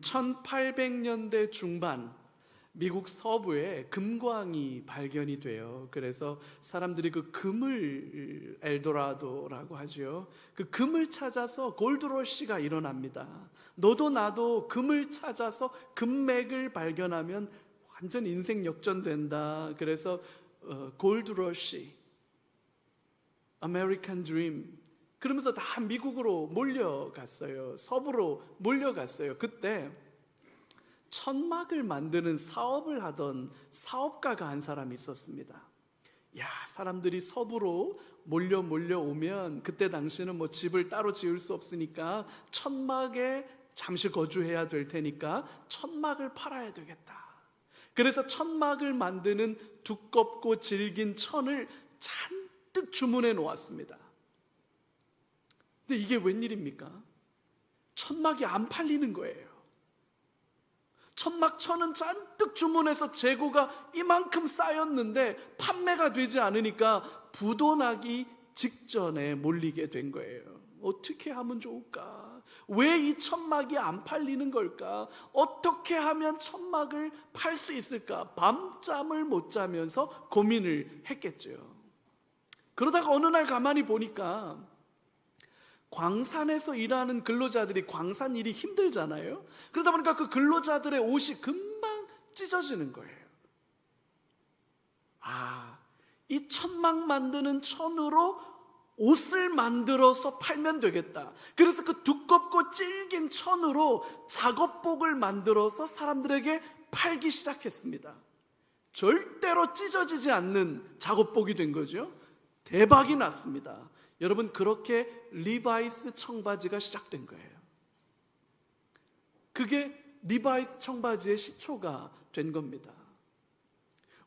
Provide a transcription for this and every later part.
1800년대 중반 미국 서부에 금광이 발견이 돼요. 그래서 사람들이 그 금을 엘도라도라고 하죠. 그 금을 찾아서 골드러시가 일어납니다. 너도 나도 금을 찾아서 금맥을 발견하면 완전 인생 역전된다. 그래서 골드러시, 아메리칸 드림 그러면서 다 미국으로 몰려갔어요. 서부로 몰려갔어요. 그때 천막을 만드는 사업을 하던 사업가가 한 사람이 있었습니다. 사람들이 서부로 몰려오면 그때 당시는 뭐 집을 따로 지을 수 없으니까 천막에 잠시 거주해야 될 테니까 천막을 팔아야 되겠다. 그래서 천막을 만드는 두껍고 질긴 천을 잔뜩 주문해 놓았습니다. 근데 이게 웬일입니까? 천막이 안 팔리는 거예요. 천막 천은 잔뜩 주문해서 재고가 이만큼 쌓였는데 판매가 되지 않으니까 부도나기 직전에 몰리게 된 거예요. 어떻게 하면 좋을까? 왜 이 천막이 안 팔리는 걸까? 어떻게 하면 천막을 팔 수 있을까? 밤잠을 못 자면서 고민을 했겠죠. 그러다가 어느 날 가만히 보니까 광산에서 일하는 근로자들이 광산 일이 힘들잖아요. 그러다 보니까 그 근로자들의 옷이 금방 찢어지는 거예요. 이 천막 만드는 천으로 옷을 만들어서 팔면 되겠다. 그래서 그 두껍고 질긴 천으로 작업복을 만들어서 사람들에게 팔기 시작했습니다. 절대로 찢어지지 않는 작업복이 된 거죠. 대박이 났습니다. 여러분, 그렇게 리바이스 청바지가 시작된 거예요. 그게 리바이스 청바지의 시초가 된 겁니다.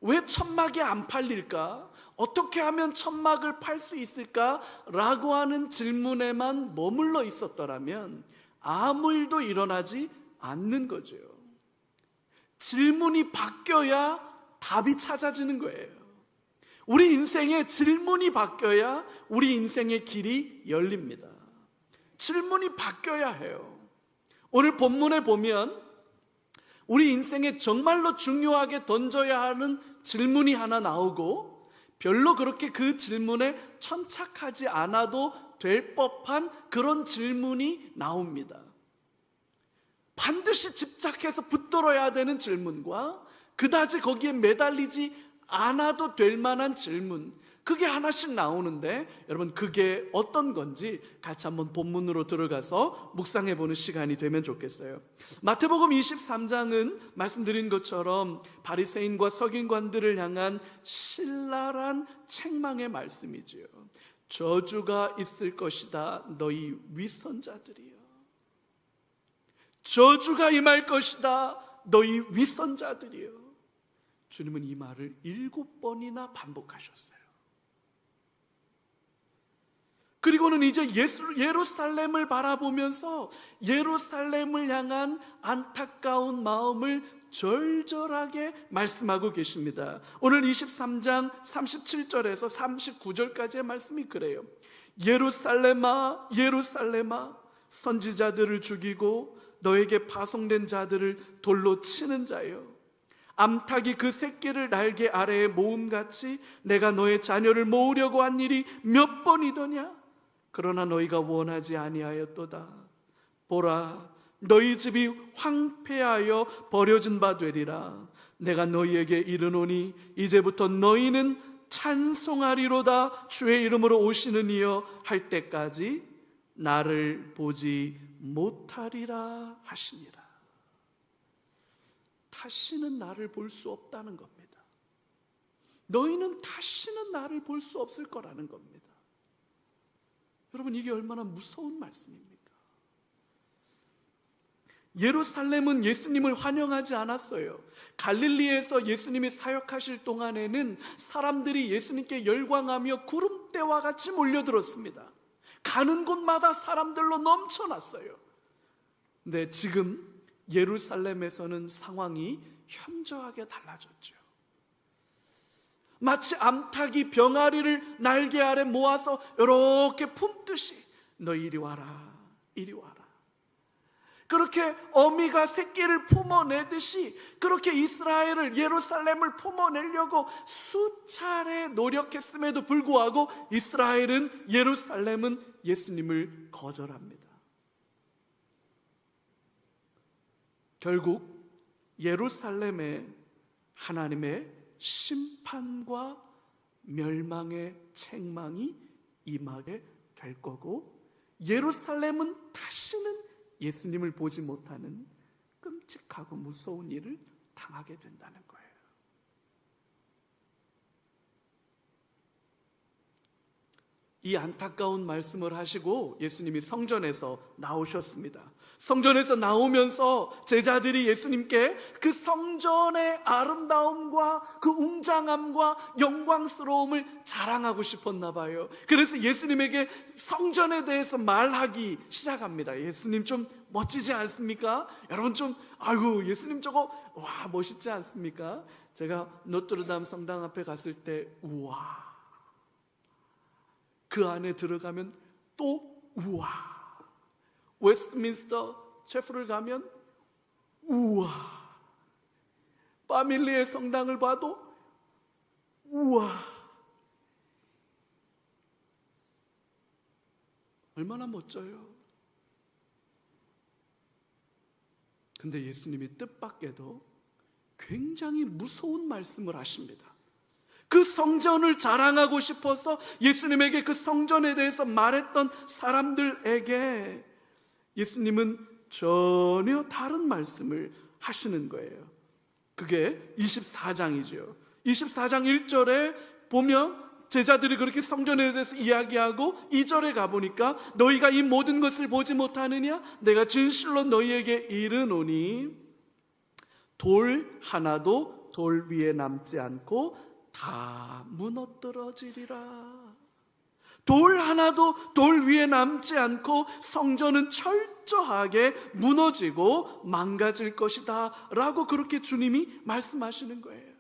왜 천막이 안 팔릴까? 어떻게 하면 천막을 팔 수 있을까? 라고 하는 질문에만 머물러 있었더라면 아무 일도 일어나지 않는 거죠. 질문이 바뀌어야 답이 찾아지는 거예요. 우리 인생의 질문이 바뀌어야 우리 인생의 길이 열립니다. 질문이 바뀌어야 해요. 오늘 본문에 보면 우리 인생에 정말로 중요하게 던져야 하는 질문이 하나 나오고 별로 그렇게 그 질문에 천착하지 않아도 될 법한 그런 질문이 나옵니다. 반드시 집착해서 붙들어야 되는 질문과 그다지 거기에 매달리지 않아도 될 만한 질문, 그게 하나씩 나오는데 여러분, 그게 어떤 건지 같이 한번 본문으로 들어가서 묵상해 보는 시간이 되면 좋겠어요. 마태복음 23장은 말씀드린 것처럼 바리새인과 서기관들을 향한 신랄한 책망의 말씀이지요. 저주가 있을 것이다, 너희 위선자들이여. 저주가 임할 것이다, 너희 위선자들이여. 주님은 이 말을 7번이나 반복하셨어요. 그리고는 이제 예루살렘을 바라보면서 예루살렘을 향한 안타까운 마음을 절절하게 말씀하고 계십니다. 오늘 23장 37절에서 39절까지의 말씀이 그래요. 예루살렘아, 예루살렘아, 선지자들을 죽이고 너에게 파송된 자들을 돌로 치는 자여, 암탉이 그 새끼를 날개 아래에 모음같이 내가 너의 자녀를 모으려고 한 일이 몇 번이더냐? 그러나 너희가 원하지 아니하였도다. 보라, 너희 집이 황폐하여 버려진 바 되리라. 내가 너희에게 이르노니 이제부터 너희는 찬송하리로다. 주의 이름으로 오시는 이여 할 때까지 나를 보지 못하리라 하시니라. 다시는 나를 볼 수 없다는 겁니다. 너희는 다시는 나를 볼 수 없을 거라는 겁니다. 여러분, 이게 얼마나 무서운 말씀입니까? 예루살렘은 예수님을 환영하지 않았어요. 갈릴리에서 예수님이 사역하실 동안에는 사람들이 예수님께 열광하며 구름대와 같이 몰려들었습니다. 가는 곳마다 사람들로 넘쳐났어요. 근데 지금 예루살렘에서는 상황이 현저하게 달라졌죠. 마치 암탉이 병아리를 날개 아래 모아서 이렇게 품듯이 너 이리 와라, 이리 와라. 그렇게 어미가 새끼를 품어내듯이 그렇게 이스라엘을, 예루살렘을 품어내려고 수차례 노력했음에도 불구하고 이스라엘은, 예루살렘은 예수님을 거절합니다. 결국 예루살렘에 하나님의 심판과 멸망의 책망이 임하게 될 거고, 예루살렘은 다시는 예수님을 보지 못하는 끔찍하고 무서운 일을 당하게 된다는 거예요. 이 안타까운 말씀을 하시고 예수님이 성전에서 나오셨습니다. 성전에서 나오면서 제자들이 예수님께 그 성전의 아름다움과 그 웅장함과 영광스러움을 자랑하고 싶었나 봐요. 그래서 예수님에게 성전에 대해서 말하기 시작합니다. 예수님 좀 멋지지 않습니까? 여러분 좀, 아이고 예수님 저거 와 멋있지 않습니까? 제가 노트르담 성당 앞에 갔을 때 우와, 그 안에 들어가면 또 우와, 웨스트민스터 체프를 가면 우와, 파밀리의 성당을 봐도 우와, 얼마나 멋져요. 근데 예수님이 뜻밖에도 굉장히 무서운 말씀을 하십니다. 그 성전을 자랑하고 싶어서 예수님에게 그 성전에 대해서 말했던 사람들에게 예수님은 전혀 다른 말씀을 하시는 거예요. 그게 24장이죠. 24장 1절에 보면 제자들이 그렇게 성전에 대해서 이야기하고 2절에 가보니까 너희가 이 모든 것을 보지 못하느냐? 내가 진실로 너희에게 이르노니 돌 하나도 돌 위에 남지 않고 다 무너뜨러지리라. 돌 하나도 돌 위에 남지 않고 성전은 철저하게 무너지고 망가질 것이다 라고 그렇게 주님이 말씀하시는 거예요.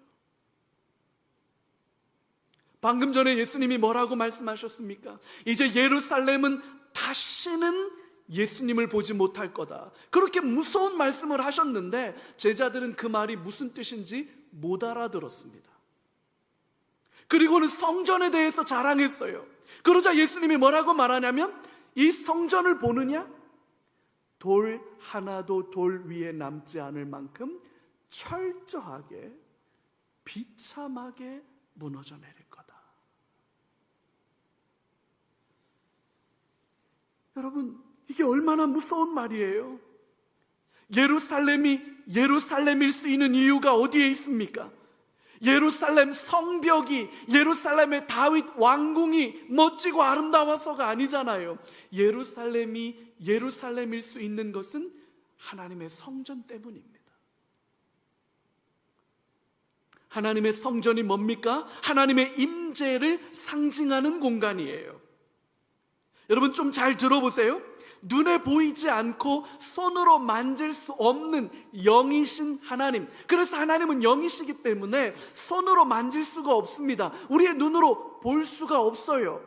방금 전에 예수님이 뭐라고 말씀하셨습니까? 이제 예루살렘은 다시는 예수님을 보지 못할 거다, 그렇게 무서운 말씀을 하셨는데 제자들은 그 말이 무슨 뜻인지 못 알아들었습니다. 그리고는 성전에 대해서 자랑했어요. 그러자 예수님이 뭐라고 말하냐면 이 성전을 보느냐? 돌 하나도 돌 위에 남지 않을 만큼 철저하게 비참하게 무너져 내릴 거다. 여러분, 이게 얼마나 무서운 말이에요. 예루살렘이 예루살렘일 수 있는 이유가 어디에 있습니까? 예루살렘 성벽이, 예루살렘의 다윗 왕궁이 멋지고 아름다워서가 아니잖아요. 예루살렘이 예루살렘일 수 있는 것은 하나님의 성전 때문입니다. 하나님의 성전이 뭡니까? 하나님의 임재를 상징하는 공간이에요. 여러분 좀 잘 들어보세요. 눈에 보이지 않고 손으로 만질 수 없는 영이신 하나님, 그래서 하나님은 영이시기 때문에 손으로 만질 수가 없습니다. 우리의 눈으로 볼 수가 없어요.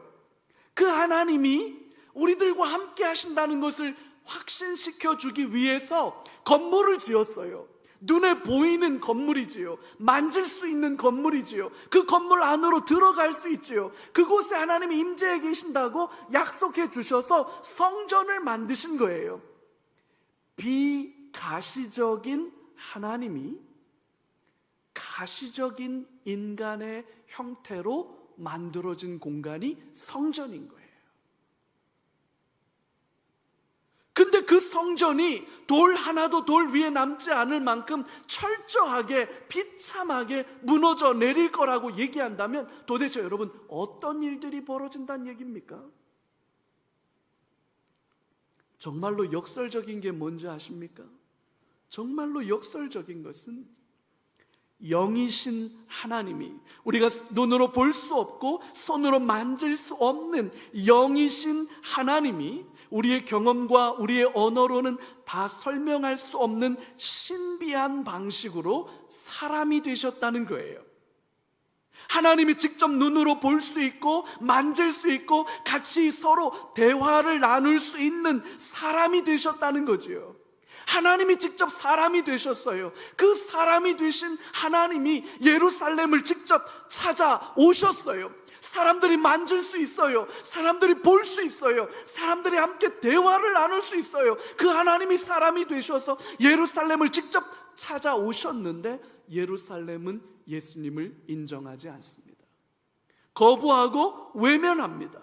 그 하나님이 우리들과 함께 하신다는 것을 확신시켜 주기 위해서 건물을 지었어요. 눈에 보이는 건물이지요. 만질 수 있는 건물이지요. 그 건물 안으로 들어갈 수 있지요. 그곳에 하나님이 임재해 계신다고 약속해 주셔서 성전을 만드신 거예요. 비가시적인 하나님이 가시적인 인간의 형태로 만들어진 공간이 성전인 거예요. 근데 그 성전이 돌 하나도 돌 위에 남지 않을 만큼 철저하게 비참하게 무너져 내릴 거라고 얘기한다면 도대체 여러분 어떤 일들이 벌어진다는 얘기입니까? 정말로 역설적인 게 뭔지 아십니까? 정말로 역설적인 것은 영이신 하나님이, 우리가 눈으로 볼 수 없고 손으로 만질 수 없는 영이신 하나님이 우리의 경험과 우리의 언어로는 다 설명할 수 없는 신비한 방식으로 사람이 되셨다는 거예요. 하나님이 직접 눈으로 볼 수 있고 만질 수 있고 같이 서로 대화를 나눌 수 있는 사람이 되셨다는 거죠. 하나님이 직접 사람이 되셨어요. 그 사람이 되신 하나님이 예루살렘을 직접 찾아오셨어요. 사람들이 만질 수 있어요. 사람들이 볼 수 있어요. 사람들이 함께 대화를 나눌 수 있어요. 그 하나님이 사람이 되셔서 예루살렘을 직접 찾아오셨는데 예루살렘은 예수님을 인정하지 않습니다. 거부하고 외면합니다.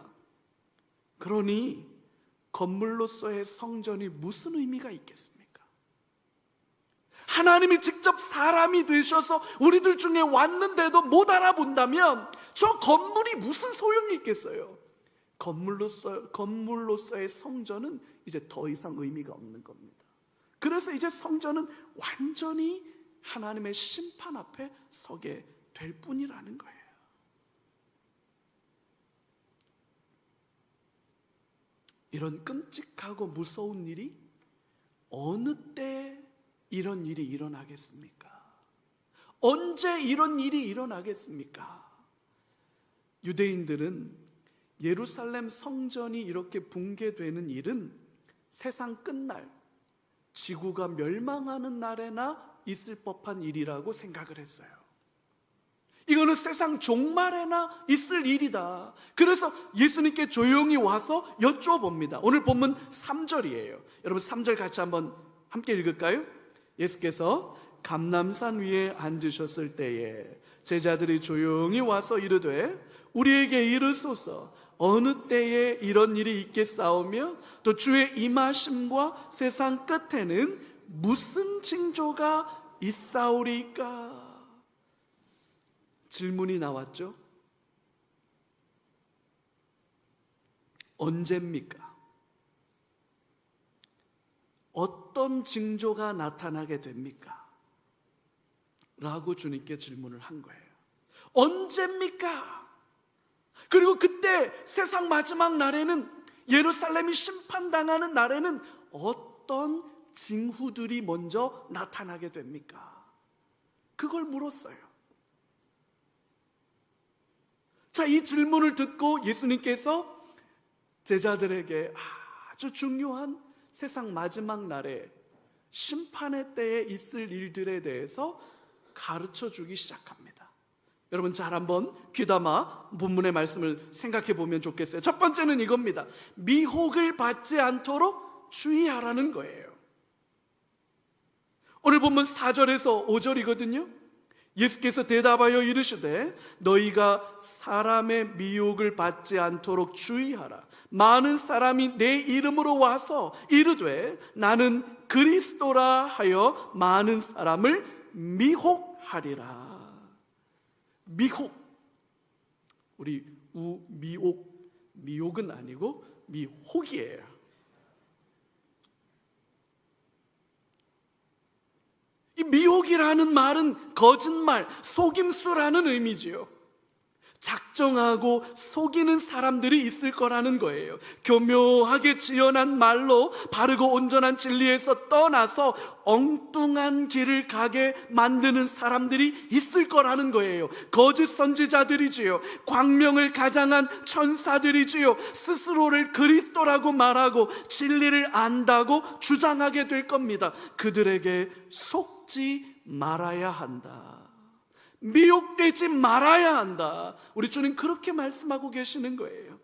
그러니 건물로서의 성전이 무슨 의미가 있겠습니까? 하나님이 직접 사람이 되셔서 우리들 중에 왔는데도 못 알아본다면 저 건물이 무슨 소용이 있겠어요? 건물로서의 성전은 이제 더 이상 의미가 없는 겁니다. 그래서 이제 성전은 완전히 하나님의 심판 앞에 서게 될 뿐이라는 거예요. 이런 끔찍하고 무서운 일이 어느 때 이런 일이 일어나겠습니까? 언제 이런 일이 일어나겠습니까? 유대인들은 예루살렘 성전이 이렇게 붕괴되는 일은 세상 끝날, 지구가 멸망하는 날에나 있을 법한 일이라고 생각을 했어요. 이거는 세상 종말에나 있을 일이다. 그래서 예수님께 조용히 와서 여쭤봅니다. 오늘 본문 3절이에요. 여러분 3절 같이 한번 함께 읽을까요? 예수께서 감람산 위에 앉으셨을 때에 제자들이 조용히 와서 이르되 우리에게 이르소서 어느 때에 이런 일이 있겠사오며 또 주의 임하심과 세상 끝에는 무슨 징조가 있사오리까? 질문이 나왔죠. 언제입니까? 어떤 징조가 나타나게 됩니까? 라고 주님께 질문을 한 거예요. 언제입니까? 그리고 그때 세상 마지막 날에는, 예루살렘이 심판당하는 날에는 어떤 징후들이 먼저 나타나게 됩니까? 그걸 물었어요. 자, 이 질문을 듣고 예수님께서 제자들에게 아주 중요한 세상 마지막 날에 심판의 때에 있을 일들에 대해서 가르쳐 주기 시작합니다. 여러분 잘 한번 귀담아 본문의 말씀을 생각해 보면 좋겠어요. 첫 번째는 이겁니다. 미혹을 받지 않도록 주의하라는 거예요. 오늘 본문 4절에서 5절이거든요. 예수께서 대답하여 이르시되 너희가 사람의 미혹을 받지 않도록 주의하라. 많은 사람이 내 이름으로 와서 이르되 나는 그리스도라 하여 많은 사람을 미혹하리라. 미혹, 우리 미혹은 아니고 미혹이에요. 이 미혹이라는 말은 거짓말, 속임수라는 의미지요. 작정하고 속이는 사람들이 있을 거라는 거예요. 교묘하게 지어낸 말로 바르고 온전한 진리에서 떠나서 엉뚱한 길을 가게 만드는 사람들이 있을 거라는 거예요. 거짓 선지자들이지요. 광명을 가장한 천사들이지요. 스스로를 그리스도라고 말하고 진리를 안다고 주장하게 될 겁니다. 그들에게 속지 말아야 한다. 미혹되지 말아야 한다. 우리 주님 그렇게 말씀하고 계시는 거예요.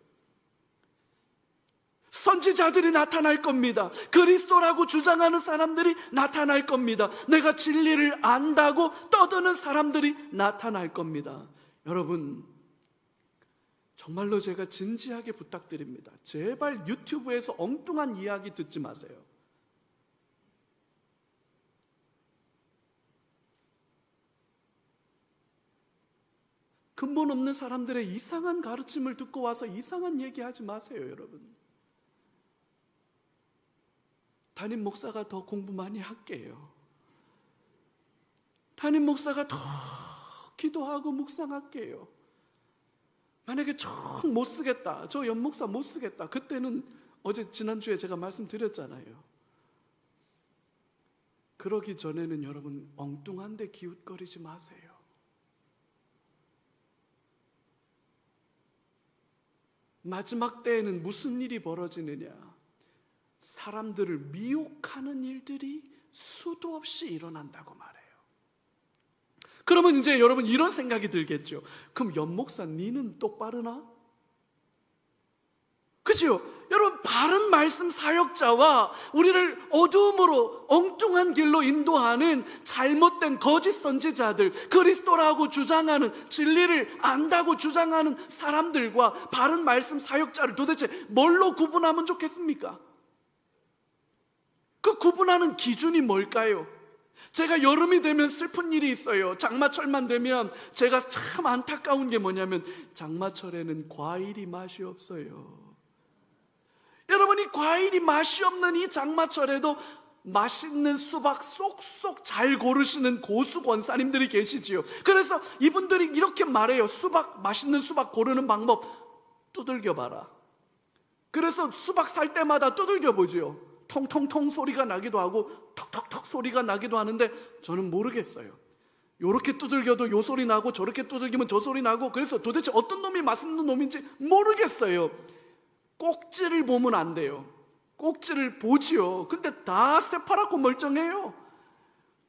선지자들이 나타날 겁니다. 그리스도라고 주장하는 사람들이 나타날 겁니다. 내가 진리를 안다고 떠드는 사람들이 나타날 겁니다. 여러분 정말로 제가 진지하게 부탁드립니다. 제발 유튜브에서 엉뚱한 이야기 듣지 마세요. 근본 없는 사람들의 이상한 가르침을 듣고 와서 이상한 얘기하지 마세요, 여러분. 담임 목사가 더 공부 많이 할게요. 담임 목사가 더 기도하고 묵상할게요. 만약에 정 못 쓰겠다, 저 연목사 못 쓰겠다, 그때는 지난주에 제가 말씀드렸잖아요. 그러기 전에는 여러분 엉뚱한데 기웃거리지 마세요. 마지막 때에는 무슨 일이 벌어지느냐? 사람들을 미혹하는 일들이 수도 없이 일어난다고 말해요. 그러면 이제 여러분 이런 생각이 들겠죠. 그럼 연목사 니는 똑바르나? 그죠? 여러분 바른 말씀 사역자와 우리를 어두움으로 엉뚱한 길로 인도하는 잘못된 거짓 선지자들, 그리스도라고 주장하는, 진리를 안다고 주장하는 사람들과 바른 말씀 사역자를 도대체 뭘로 구분하면 좋겠습니까? 그 구분하는 기준이 뭘까요? 제가 여름이 되면 슬픈 일이 있어요. 장마철만 되면 제가 참 안타까운 게 뭐냐면 장마철에는 과일이 맛이 없어요. 여러분, 이 과일이 맛이 없는 이 장마철에도 맛있는 수박 쏙쏙 잘 고르시는 고수 권사님들이 계시지요. 그래서 이분들이 이렇게 말해요. 맛있는 수박 고르는 방법 두들겨 봐라. 그래서 수박 살 때마다 두들겨 보죠. 통통통 소리가 나기도 하고 턱턱턱 소리가 나기도 하는데 저는 모르겠어요. 요렇게 두들겨도 요 소리 나고 저렇게 두들기면 저 소리 나고, 그래서 도대체 어떤 놈이 맛있는 놈인지 모르겠어요. 꼭지를 보면 안 돼요. 꼭지를 보지요. 근데 다 새파랗고 멀쩡해요.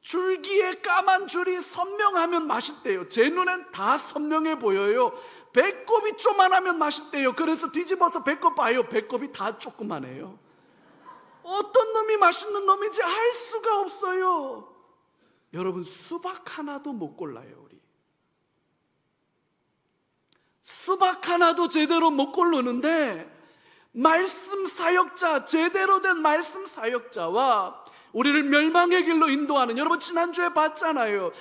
줄기에 까만 줄이 선명하면 맛있대요. 제 눈엔 다 선명해 보여요. 배꼽이 조만하면 맛있대요. 그래서 뒤집어서 배꼽 봐요. 배꼽이 다 조그만해요. 어떤 놈이 맛있는 놈인지 알 수가 없어요. 여러분, 수박 하나도 못 골라요. 우리 수박 하나도 제대로 못 고르는데, 말씀 사역자, 제대로 된 말씀 사역자와 우리를 멸망의 길로 인도하는, 여러분 지난주에 봤잖아요.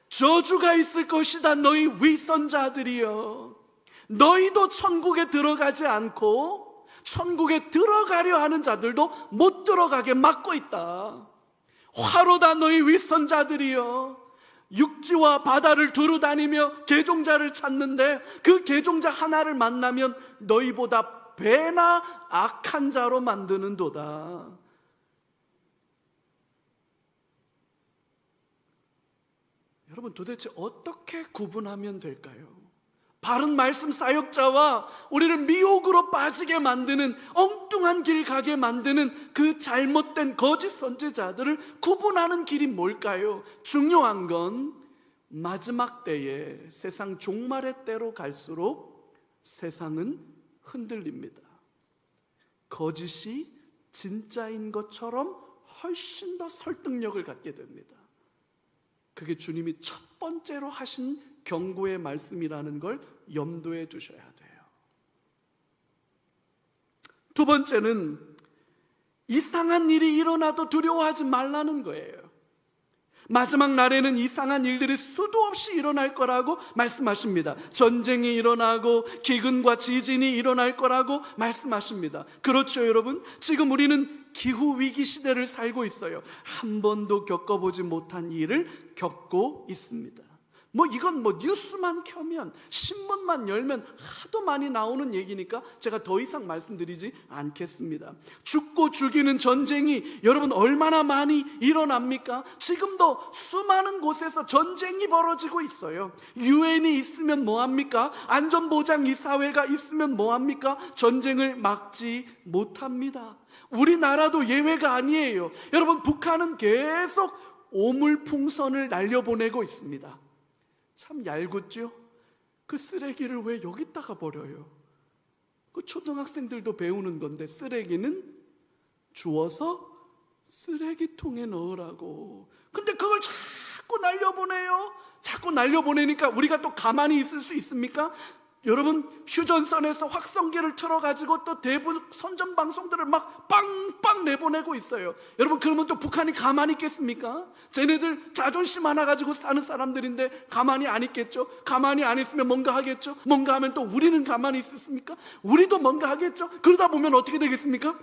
저주가 있을 것이다 너희 위선자들이여. 너희도 천국에 들어가지 않고 천국에 들어가려 하는 자들도 못 들어가게 막고 있다. 화로다 너희 위선자들이여. 육지와 바다를 두루 다니며 개종자를 찾는데 그 개종자 하나를 만나면 너희보다 배나 악한 자로 만드는도다. 여러분, 도대체 어떻게 구분하면 될까요? 바른 말씀 사역자와 우리를 미혹으로 빠지게 만드는, 엉뚱한 길 가게 만드는 그 잘못된 거짓 선지자들을 구분하는 길이 뭘까요? 중요한 건 마지막 때에, 세상 종말의 때로 갈수록 세상은 흔들립니다. 거짓이 진짜인 것처럼 훨씬 더 설득력을 갖게 됩니다. 그게 주님이 첫 번째로 하신 경고의 말씀이라는 걸 염두에 두셔야 돼요. 두 번째는 이상한 일이 일어나도 두려워하지 말라는 거예요. 마지막 날에는 이상한 일들이 수도 없이 일어날 거라고 말씀하십니다. 전쟁이 일어나고 기근과 지진이 일어날 거라고 말씀하십니다. 그렇죠, 여러분? 지금 우리는 기후위기 시대를 살고 있어요. 한 번도 겪어보지 못한 일을 겪고 있습니다. 이건 뉴스만 켜면, 신문만 열면 하도 많이 나오는 얘기니까 제가 더 이상 말씀드리지 않겠습니다. 죽고 죽이는 전쟁이 여러분 얼마나 많이 일어납니까? 지금도 수많은 곳에서 전쟁이 벌어지고 있어요. 유엔이 있으면 뭐합니까? 안전보장이사회가 있으면 뭐합니까? 전쟁을 막지 못합니다. 우리나라도 예외가 아니에요. 여러분, 북한은 계속 오물풍선을 날려보내고 있습니다. 참 얄궂죠? 그 쓰레기를 왜 여기다가 버려요? 그 초등학생들도 배우는 건데, 쓰레기는 주워서 쓰레기통에 넣으라고. 근데 그걸 자꾸 날려보내요. 자꾸 날려보내니까 우리가 또 가만히 있을 수 있습니까? 여러분, 휴전선에서 확성기를 틀어가지고 또 대북 선전 방송들을 막 빵빵 내보내고 있어요. 여러분, 그러면 또 북한이 가만히 있겠습니까? 쟤네들 자존심 하나 가지고 사는 사람들인데 가만히 안 있겠죠? 가만히 안 있으면 뭔가 하겠죠? 뭔가 하면 또 우리는 가만히 있었습니까? 우리도 뭔가 하겠죠? 그러다 보면 어떻게 되겠습니까?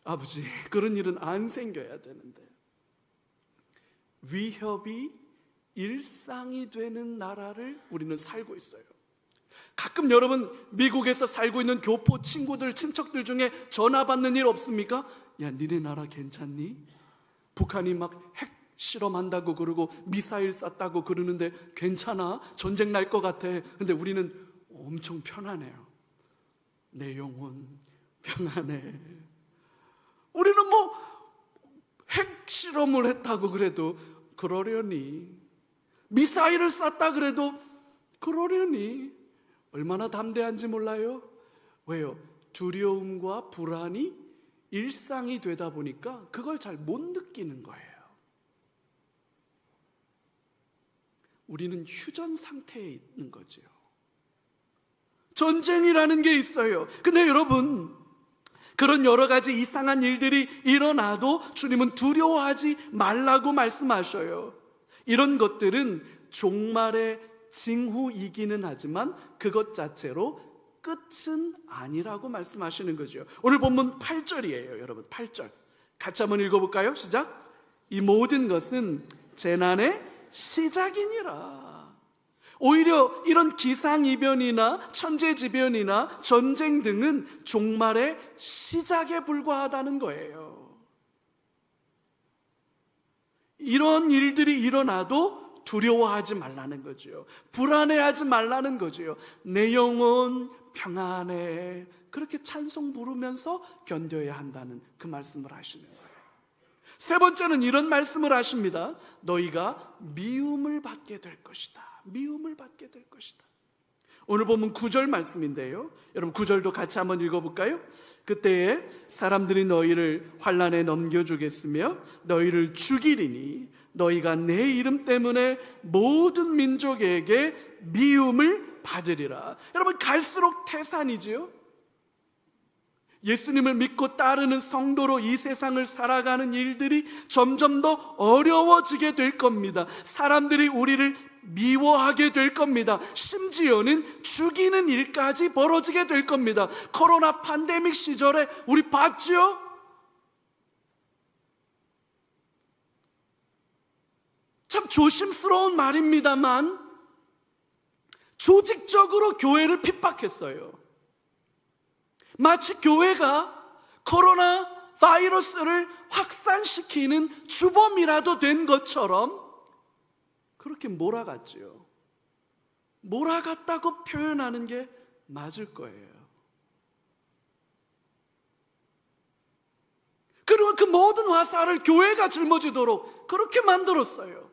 아버지, 그런 일은 안 생겨야 되는데. 위협이 일상이 되는 나라를 우리는 살고 있어요. 가끔 여러분, 미국에서 살고 있는 교포 친구들, 친척들 중에 전화 받는 일 없습니까? 야, 니네 나라 괜찮니? 북한이 막 핵 실험한다고 그러고 미사일 쐈다고 그러는데 괜찮아? 전쟁 날 것 같아. 근데 우리는 엄청 편하네요. 내 영혼 평안해. 우리는 뭐 핵실험을 했다고 그래도 그러려니, 미사일을 쐈다 그래도 그러려니 얼마나 담대한지 몰라요? 왜요? 두려움과 불안이 일상이 되다 보니까 그걸 잘 못 느끼는 거예요. 우리는 휴전 상태에 있는 거죠. 전쟁이라는 게 있어요. 근데 여러분, 그런 여러 가지 이상한 일들이 일어나도 주님은 두려워하지 말라고 말씀하셔요. 이런 것들은 종말의 징후이기는 하지만 그것 자체로 끝은 아니라고 말씀하시는 거죠. 오늘 본문 8절이에요. 여러분, 8절 같이 한번 읽어볼까요? 시작. 이 모든 것은 재난의 시작이니라. 오히려 이런 기상이변이나 천재지변이나 전쟁 등은 종말의 시작에 불과하다는 거예요. 이런 일들이 일어나도 두려워하지 말라는 거죠. 불안해하지 말라는 거죠. 내 영혼 평안해. 그렇게 찬송 부르면서 견뎌야 한다는 그 말씀을 하시는 거예요. 세 번째는 이런 말씀을 하십니다. 너희가 미움을 받게 될 것이다. 미움을 받게 될 것이다. 오늘 보면 9절 말씀인데요, 여러분 9절도 같이 한번 읽어볼까요? 그때에 사람들이 너희를 환난에 넘겨주겠으며 너희를 죽이리니 너희가 내 이름 때문에 모든 민족에게 미움을 받으리라. 여러분, 갈수록 태산이지요. 예수님을 믿고 따르는 성도로 이 세상을 살아가는 일들이 점점 더 어려워지게 될 겁니다. 사람들이 우리를 미워하게 될 겁니다. 심지어는 죽이는 일까지 벌어지게 될 겁니다. 코로나 팬데믹 시절에 우리 봤죠? 참 조심스러운 말입니다만 조직적으로 교회를 핍박했어요. 마치 교회가 코로나 바이러스를 확산시키는 주범이라도 된 것처럼 그렇게 몰아갔지요. 몰아갔다고 표현하는 게 맞을 거예요. 그리고 그 모든 화살을 교회가 짊어지도록 그렇게 만들었어요.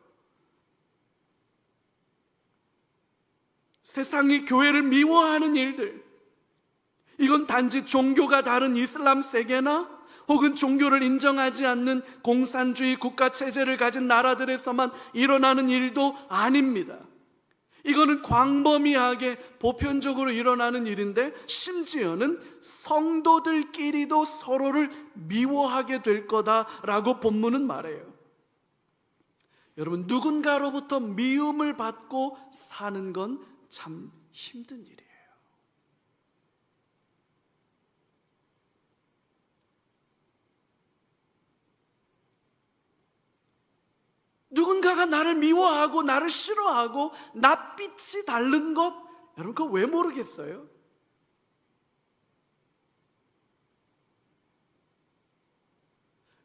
세상이 교회를 미워하는 일들, 이건 단지 종교가 다른 이슬람 세계나 혹은 종교를 인정하지 않는 공산주의 국가체제를 가진 나라들에서만 일어나는 일도 아닙니다. 이거는 광범위하게 보편적으로 일어나는 일인데 심지어는 성도들끼리도 서로를 미워하게 될 거다라고 본문은 말해요. 여러분, 누군가로부터 미움을 받고 사는 건 참 힘든 일이에요. 누군가가 나를 미워하고 나를 싫어하고 낯빛이 다른 것, 여러분 그거 왜 모르겠어요?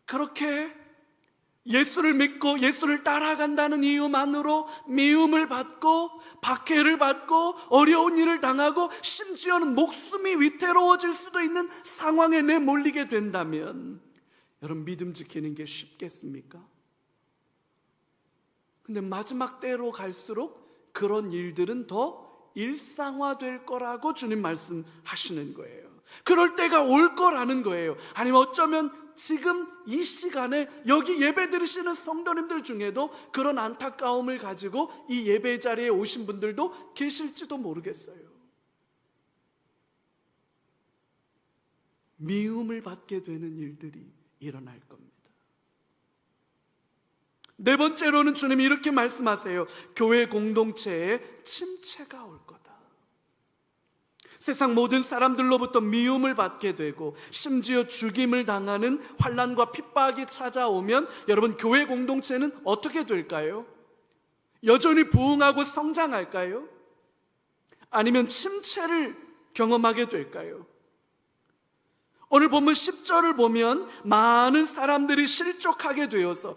그렇게 예수를 믿고 예수를 따라간다는 이유만으로 미움을 받고 박해를 받고 어려운 일을 당하고 심지어는 목숨이 위태로워질 수도 있는 상황에 내몰리게 된다면 여러분, 믿음 지키는 게 쉽겠습니까? 근데 마지막 때로 갈수록 그런 일들은 더 일상화될 거라고 주님 말씀하시는 거예요. 그럴 때가 올 거라는 거예요. 아니면 어쩌면 지금 이 시간에 여기 예배 드리시는 성도님들 중에도 그런 안타까움을 가지고 이 예배 자리에 오신 분들도 계실지도 모르겠어요. 미움을 받게 되는 일들이 일어날 겁니다. 네 번째로는 주님이 이렇게 말씀하세요. 교회 공동체에 침체가 올 거다. 세상 모든 사람들로부터 미움을 받게 되고 심지어 죽임을 당하는 환난과 핍박이 찾아오면 여러분, 교회 공동체는 어떻게 될까요? 여전히 부흥하고 성장할까요? 아니면 침체를 경험하게 될까요? 오늘 본문 10절을 보면 많은 사람들이 실족하게 되어서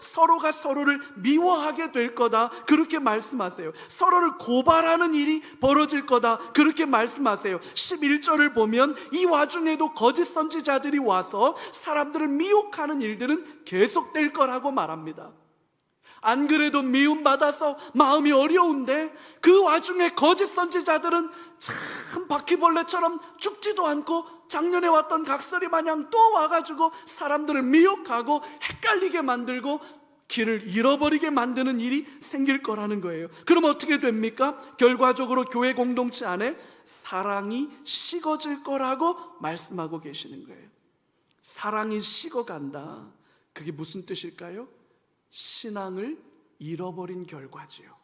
서로가 서로를 미워하게 될 거다, 그렇게 말씀하세요. 서로를 고발하는 일이 벌어질 거다, 그렇게 말씀하세요. 11절을 보면 이 와중에도 거짓 선지자들이 와서 사람들을 미혹하는 일들은 계속될 거라고 말합니다. 안 그래도 미움받아서 마음이 어려운데 그 와중에 거짓 선지자들은 참 바퀴벌레처럼 죽지도 않고 작년에 왔던 각설이 마냥 또 와가지고 사람들을 미혹하고 헷갈리게 만들고 길을 잃어버리게 만드는 일이 생길 거라는 거예요. 그럼 어떻게 됩니까? 결과적으로 교회 공동체 안에 사랑이 식어질 거라고 말씀하고 계시는 거예요. 사랑이 식어간다. 그게 무슨 뜻일까요? 신앙을 잃어버린 결과지요.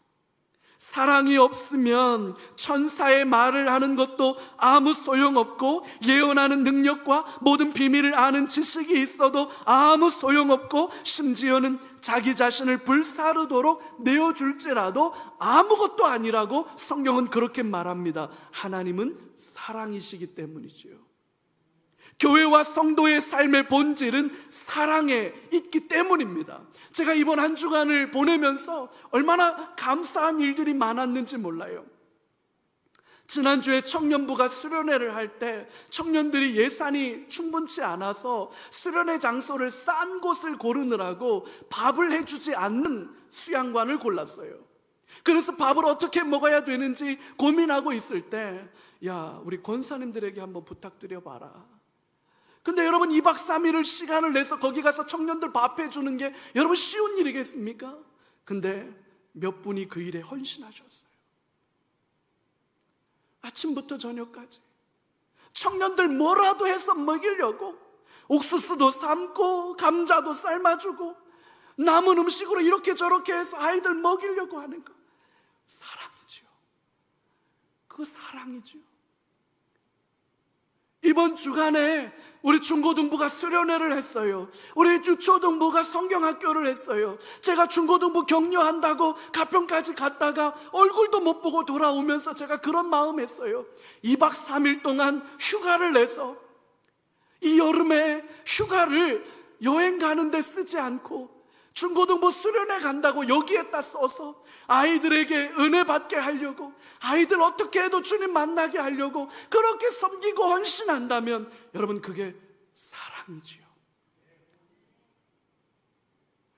사랑이 없으면 천사의 말을 하는 것도 아무 소용없고, 예언하는 능력과 모든 비밀을 아는 지식이 있어도 아무 소용없고, 심지어는 자기 자신을 불사르도록 내어줄지라도 아무것도 아니라고 성경은 그렇게 말합니다. 하나님은 사랑이시기 때문이지요. 교회와 성도의 삶의 본질은 사랑에 있기 때문입니다. 제가 이번 한 주간을 보내면서 얼마나 감사한 일들이 많았는지 몰라요. 지난주에 청년부가 수련회를 할 때 청년들이 예산이 충분치 않아서 수련회 장소를 싼 곳을 고르느라고 밥을 해주지 않는 수양관을 골랐어요. 그래서 밥을 어떻게 먹어야 되는지 고민하고 있을 때, 야, 우리 권사님들에게 한번 부탁드려 봐라. 근데 여러분, 2박 3일을 시간을 내서 거기 가서 청년들 밥 해주는 게 여러분 쉬운 일이겠습니까? 근데 몇 분이 그 일에 헌신하셨어요. 아침부터 저녁까지 청년들 뭐라도 해서 먹이려고 옥수수도 삶고 감자도 삶아주고 남은 음식으로 이렇게 저렇게 해서 아이들 먹이려고 하는 거, 사랑이죠. 그거 사랑이죠. 이번 주간에 우리 중고등부가 수련회를 했어요. 우리 유초등부가 성경학교를 했어요. 제가 중고등부 격려한다고 가평까지 갔다가 얼굴도 못 보고 돌아오면서 제가 그런 마음 했어요. 2박 3일 동안 휴가를 내서 이 여름에 휴가를 여행 가는데 쓰지 않고 중고등부 수련회 간다고 여기에다 써서 아이들에게 은혜 받게 하려고, 아이들 어떻게 해도 주님 만나게 하려고 그렇게 섬기고 헌신한다면 여러분, 그게 사랑이지요.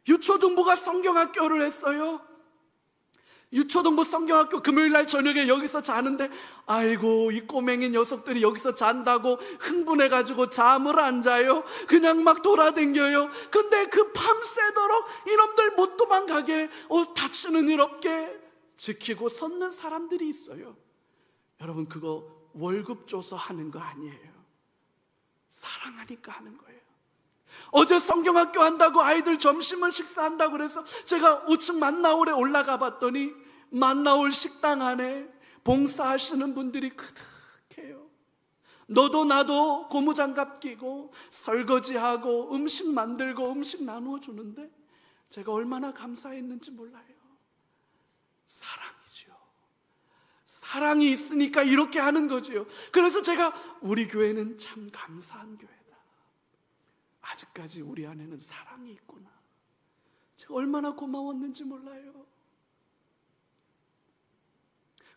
유초등부가 성경학교를 했어요. 유초등부 성경학교 금요일날 저녁에 여기서 자는데, 아이고 이 꼬맹이 녀석들이 여기서 잔다고 흥분해가지고 잠을 안 자요. 그냥 막 돌아댕겨요. 근데 그 밤새도록 이놈들 못 도망가게 다치는 일 없게 지키고 섰는 사람들이 있어요. 여러분, 그거 월급 줘서 하는 거 아니에요. 사랑하니까 하는 거예요. 어제 성경학교 한다고 아이들 점심을 식사한다고 그래서 제가 5층 만나올에 올라가 봤더니 만나올 식당 안에 봉사하시는 분들이 그득해요. 너도 나도 고무장갑 끼고 설거지하고 음식 만들고 음식 나누어 주는데 제가 얼마나 감사했는지 몰라요. 사랑이죠. 사랑이 있으니까 이렇게 하는 거지요. 그래서 제가 우리 교회는 참 감사한 교회다. 아직까지 우리 안에는 사랑이 있구나. 제가 얼마나 고마웠는지 몰라요.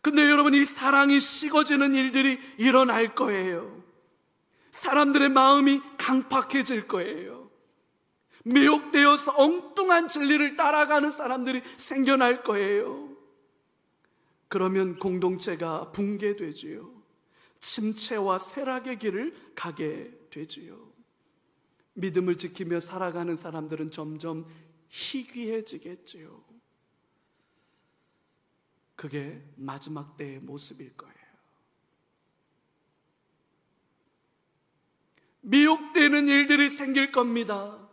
근데 여러분, 이 사랑이 식어지는 일들이 일어날 거예요. 사람들의 마음이 강팍해질 거예요. 미혹되어서 엉뚱한 진리를 따라가는 사람들이 생겨날 거예요. 그러면 공동체가 붕괴되지요. 침체와 쇠락의 길을 가게 되지요. 믿음을 지키며 살아가는 사람들은 점점 희귀해지겠지요. 그게 마지막 때의 모습일 거예요. 미혹되는 일들이 생길 겁니다.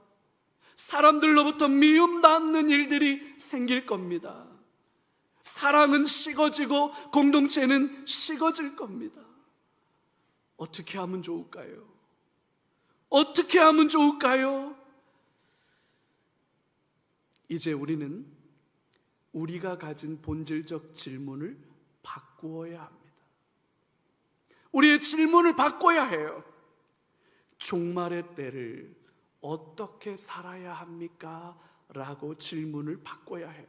사람들로부터 미움받는 일들이 생길 겁니다. 사랑은 식어지고 공동체는 식어질 겁니다. 어떻게 하면 좋을까요? 어떻게 하면 좋을까요? 이제 우리는 우리가 가진 본질적 질문을 바꾸어야 합니다. 우리의 질문을 바꿔야 해요. 종말의 때를 어떻게 살아야 합니까? 라고 질문을 바꿔야 해요.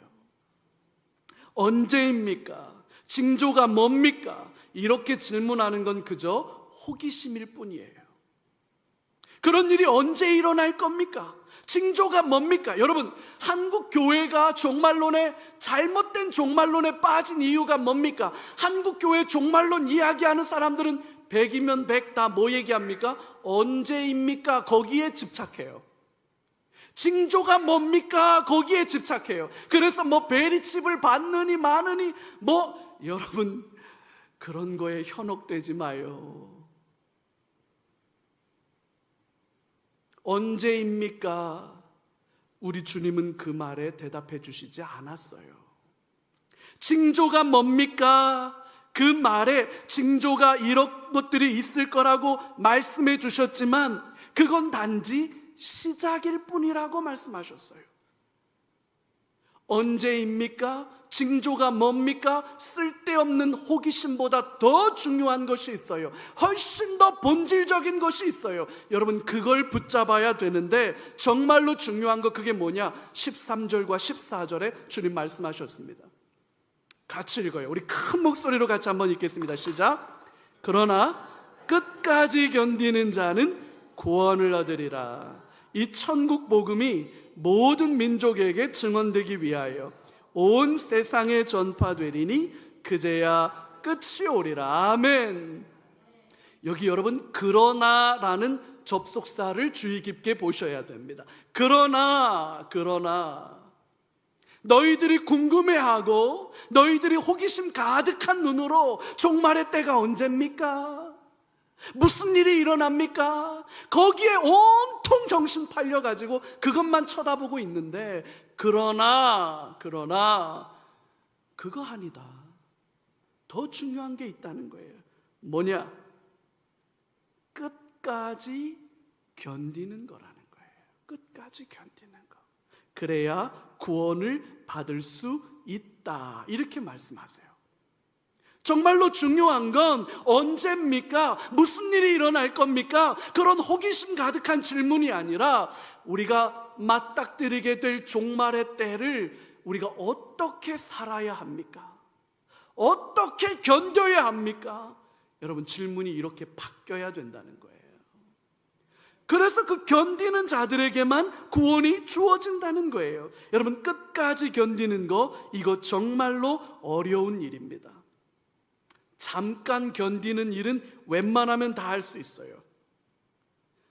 언제입니까? 징조가 뭡니까? 이렇게 질문하는 건 그저 호기심일 뿐이에요. 그런 일이 언제 일어날 겁니까? 징조가 뭡니까? 여러분, 한국 교회가 종말론에, 잘못된 종말론에 빠진 이유가 뭡니까? 한국 교회 종말론 이야기하는 사람들은 100이면 100 다 뭐 얘기합니까? 언제입니까? 거기에 집착해요. 징조가 뭡니까? 거기에 집착해요. 그래서 뭐 베리칩을 받느니 마느니 여러분, 그런 거에 현혹되지 마요. 언제입니까? 우리 주님은 그 말에 대답해 주시지 않았어요. 징조가 뭡니까? 그 말에 징조가 이런 것들이 있을 거라고 말씀해 주셨지만 그건 단지 시작일 뿐이라고 말씀하셨어요. 언제입니까? 징조가 뭡니까? 쓸데없는 호기심보다 더 중요한 것이 있어요. 훨씬 더 본질적인 것이 있어요. 여러분, 그걸 붙잡아야 되는데 정말로 중요한 거 그게 뭐냐? 13절과 14절에 주님 말씀하셨습니다. 같이 읽어요. 우리 큰 목소리로 같이 한번 읽겠습니다. 시작. 그러나 끝까지 견디는 자는 구원을 얻으리라. 이 천국 복음이 모든 민족에게 증언되기 위하여 온 세상에 전파되리니 그제야 끝이 오리라. 아멘. 여기 여러분, 그러나라는 접속사를 주의 깊게 보셔야 됩니다. 그러나 너희들이 궁금해하고 너희들이 호기심 가득한 눈으로 종말의 때가 언제입니까? 무슨 일이 일어납니까? 거기에 온통 정신 팔려가지고 그것만 쳐다보고 있는데, 그러나 그거 아니다. 더 중요한 게 있다는 거예요. 뭐냐? 끝까지 견디는 거라는 거예요. 끝까지 견디는 거. 그래야 구원을 받을 수 있다. 이렇게 말씀하세요. 정말로 중요한 건 언제입니까? 무슨 일이 일어날 겁니까? 그런 호기심 가득한 질문이 아니라 우리가 맞닥뜨리게 될 종말의 때를 우리가 어떻게 살아야 합니까? 어떻게 견뎌야 합니까? 여러분, 질문이 이렇게 바뀌어야 된다는 거예요. 그래서 그 견디는 자들에게만 구원이 주어진다는 거예요. 여러분, 끝까지 견디는 거, 이거 정말로 어려운 일입니다. 잠깐 견디는 일은 웬만하면 다 할 수 있어요.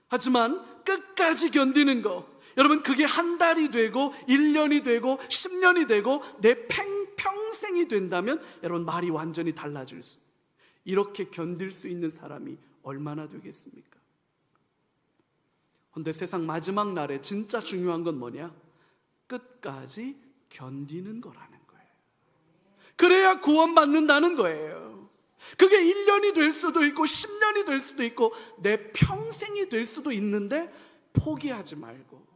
하지만 끝까지 견디는 거, 여러분, 그게 한 달이 되고 1년이 되고 10년이 되고 내 평생이 된다면 여러분, 말이 완전히 달라질 수, 이렇게 견딜 수 있는 사람이 얼마나 되겠습니까? 그런데 세상 마지막 날에 진짜 중요한 건 뭐냐? 끝까지 견디는 거라는 거예요. 그래야 구원받는다는 거예요. 그게 1년이 될 수도 있고 10년이 될 수도 있고 내 평생이 될 수도 있는데, 포기하지 말고,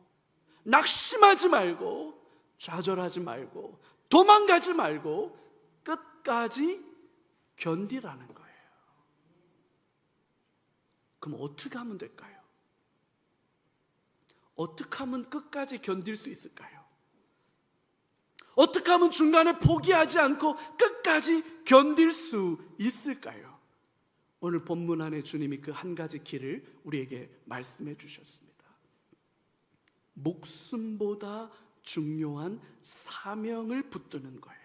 낙심하지 말고, 좌절하지 말고, 도망가지 말고 끝까지 견디라는 거예요. 그럼 어떻게 하면 될까요? 어떻게 하면 끝까지 견딜 수 있을까요? 어떻게 하면 중간에 포기하지 않고 끝까지 견딜 수 있을까요? 오늘 본문 안에 주님이 그 한 가지 길을 우리에게 말씀해 주셨습니다. 목숨보다 중요한 사명을 붙드는 거예요.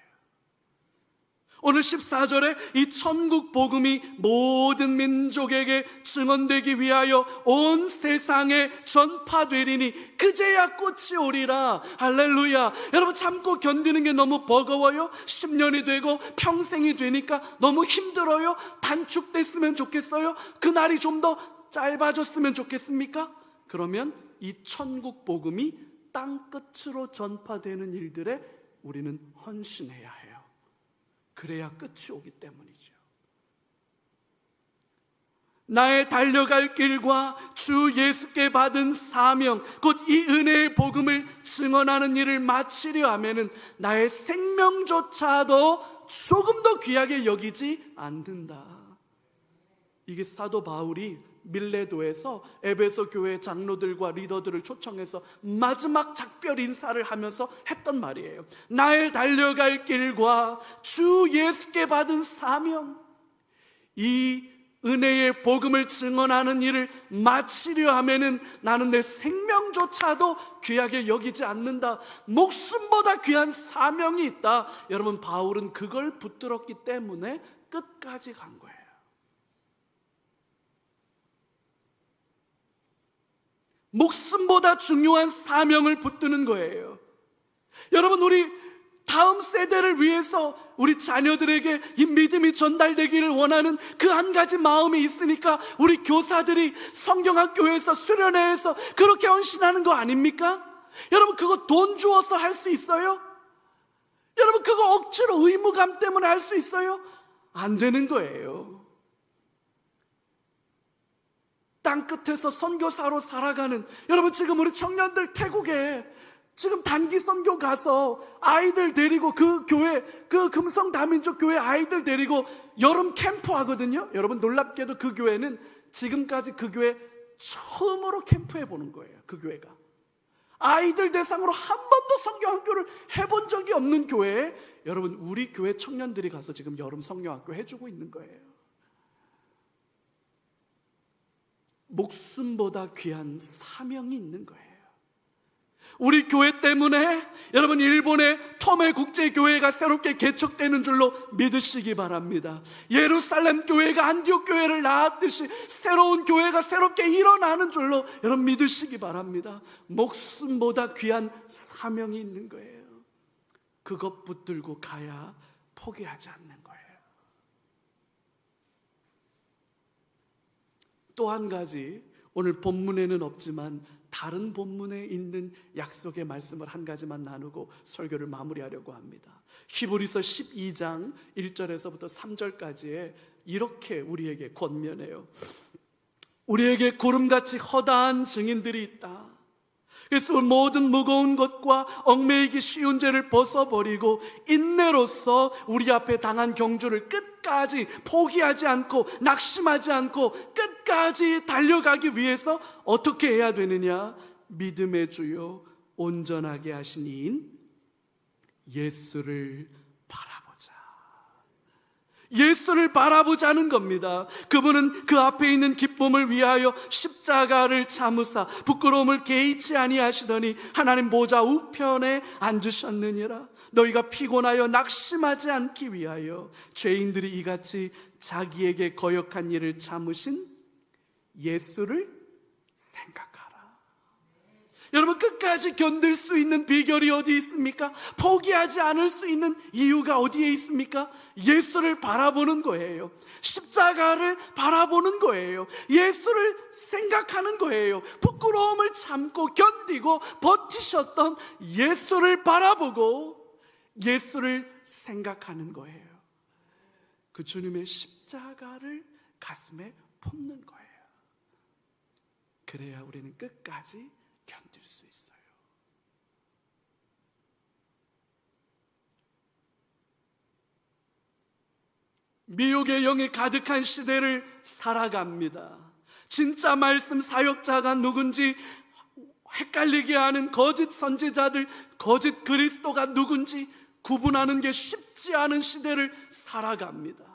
오늘 14절에 이 천국 복음이 모든 민족에게 증언되기 위하여 온 세상에 전파되리니 그제야 끝이 오리라. 할렐루야. 여러분, 참고 견디는 게 너무 버거워요? 10년이 되고 평생이 되니까 너무 힘들어요? 단축됐으면 좋겠어요? 그날이 좀 더 짧아졌으면 좋겠습니까? 그러면 이 천국 복음이 땅끝으로 전파되는 일들에 우리는 헌신해야 해요. 그래야 끝이 오기 때문이죠. 나의 달려갈 길과 주 예수께 받은 사명, 곧 이 은혜의 복음을 증언하는 일을 마치려 하면은 나의 생명조차도 조금 더 귀하게 여기지 않는다. 이게 사도 바울이 밀레도에서 에베소 교회 장로들과 리더들을 초청해서 마지막 작별 인사를 하면서 했던 말이에요. 나의 달려갈 길과 주 예수께 받은 사명, 이 은혜의 복음을 증언하는 일을 마치려 하면은 나는 내 생명조차도 귀하게 여기지 않는다. 목숨보다 귀한 사명이 있다. 여러분, 바울은 그걸 붙들었기 때문에 끝까지 간 거예요. 목숨보다 중요한 사명을 붙드는 거예요. 여러분, 우리 다음 세대를 위해서 우리 자녀들에게 이 믿음이 전달되기를 원하는 그 한 가지 마음이 있으니까 우리 교사들이 성경학교에서 수련회에서 그렇게 헌신하는 거 아닙니까? 여러분, 그거 돈 주어서 할 수 있어요? 여러분, 그거 억지로 의무감 때문에 할 수 있어요? 안 되는 거예요. 땅끝에서 선교사로 살아가는 여러분, 지금 우리 청년들 태국에 지금 단기 선교 가서 아이들 데리고 그 교회, 그 금성 다민족 교회 아이들 데리고 여름 캠프 하거든요. 여러분, 놀랍게도 그 교회는 지금까지 그 교회 처음으로 캠프 해보는 거예요. 그 교회가 아이들 대상으로 한 번도 성경학교를 해본 적이 없는 교회에 여러분, 우리 교회 청년들이 가서 지금 여름 성경학교 해주고 있는 거예요. 목숨보다 귀한 사명이 있는 거예요. 우리 교회 때문에 여러분, 일본의 토메 국제교회가 새롭게 개척되는 줄로 믿으시기 바랍니다. 예루살렘 교회가 안디옥 교회를 낳았듯이 새로운 교회가 새롭게 일어나는 줄로 여러분 믿으시기 바랍니다. 목숨보다 귀한 사명이 있는 거예요. 그것 붙들고 가야 포기하지 않는 거예요. 또 한 가지, 오늘 본문에는 없지만 다른 본문에 있는 약속의 말씀을 한 가지만 나누고 설교를 마무리하려고 합니다. 히브리서 12장 1절에서부터 3절까지에 이렇게 우리에게 권면해요. 우리에게 구름같이 허다한 증인들이 있다. 그래서 모든 무거운 것과 얽매이기 쉬운 죄를 벗어버리고 인내로서 우리 앞에 당한 경주를 끝까지 포기하지 않고 낙심하지 않고 끝까지 달려가기 위해서 어떻게 해야 되느냐? 믿음의 주요 온전하게 하신 이인 예수를 바라보자. 예수를 바라보자는 겁니다. 그분은 그 앞에 있는 기쁨을 위하여 십자가를 참으사 부끄러움을 개의치 아니하시더니 하나님 보좌 우편에 앉으셨느니라. 너희가 피곤하여 낙심하지 않기 위하여 죄인들이 이같이 자기에게 거역한 일을 참으신 예수를 생각하라. 여러분, 끝까지 견딜 수 있는 비결이 어디 있습니까? 포기하지 않을 수 있는 이유가 어디에 있습니까? 예수를 바라보는 거예요. 십자가를 바라보는 거예요. 예수를 생각하는 거예요. 부끄러움을 참고 견디고 버티셨던 예수를 바라보고 예수를 생각하는 거예요. 그 주님의 십자가를 가슴에 품는 거예요. 그래야 우리는 끝까지 견딜 수 있어요. 미혹의 영이 가득한 시대를 살아갑니다. 진짜 말씀 사역자가 누군지 헷갈리게 하는 거짓 선지자들, 거짓 그리스도가 누군지 구분하는 게 쉽지 않은 시대를 살아갑니다.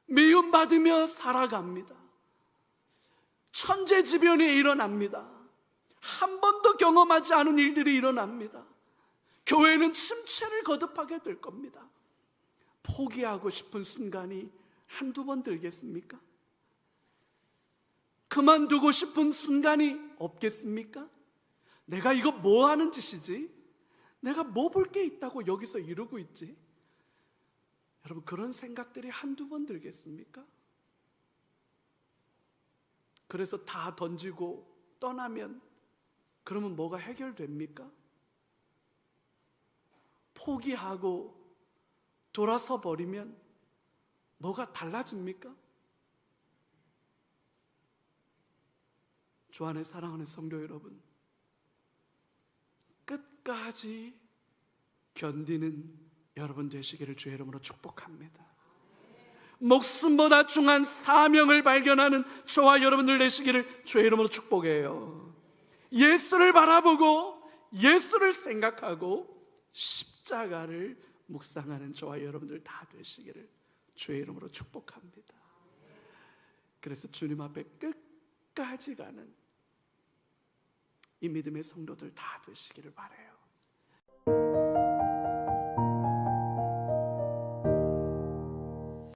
미움받으며 살아갑니다. 천재지변이 일어납니다. 한 번도 경험하지 않은 일들이 일어납니다. 교회는 침체를 거듭하게 될 겁니다. 포기하고 싶은 순간이 한두 번 들겠습니까? 그만두고 싶은 순간이 없겠습니까? 내가 이거 뭐 하는 짓이지? 내가 뭐 볼 게 있다고 여기서 이러고 있지? 여러분, 그런 생각들이 한두 번 들겠습니까? 그래서 다 던지고 떠나면 그러면 뭐가 해결됩니까? 포기하고 돌아서 버리면 뭐가 달라집니까? 주 안에 사랑하는 성도 여러분, 끝까지 견디는 여러분 되시기를 주의 이름으로 축복합니다. 목숨보다 중요한 사명을 발견하는 저와 여러분들 되시기를 주의 이름으로 축복해요. 예수를 바라보고 예수를 생각하고 십자가를 묵상하는 저와 여러분들 다 되시기를 주의 이름으로 축복합니다. 그래서 주님 앞에 끝까지 가는 이 믿음의 성도들 다 되시기를 바라요.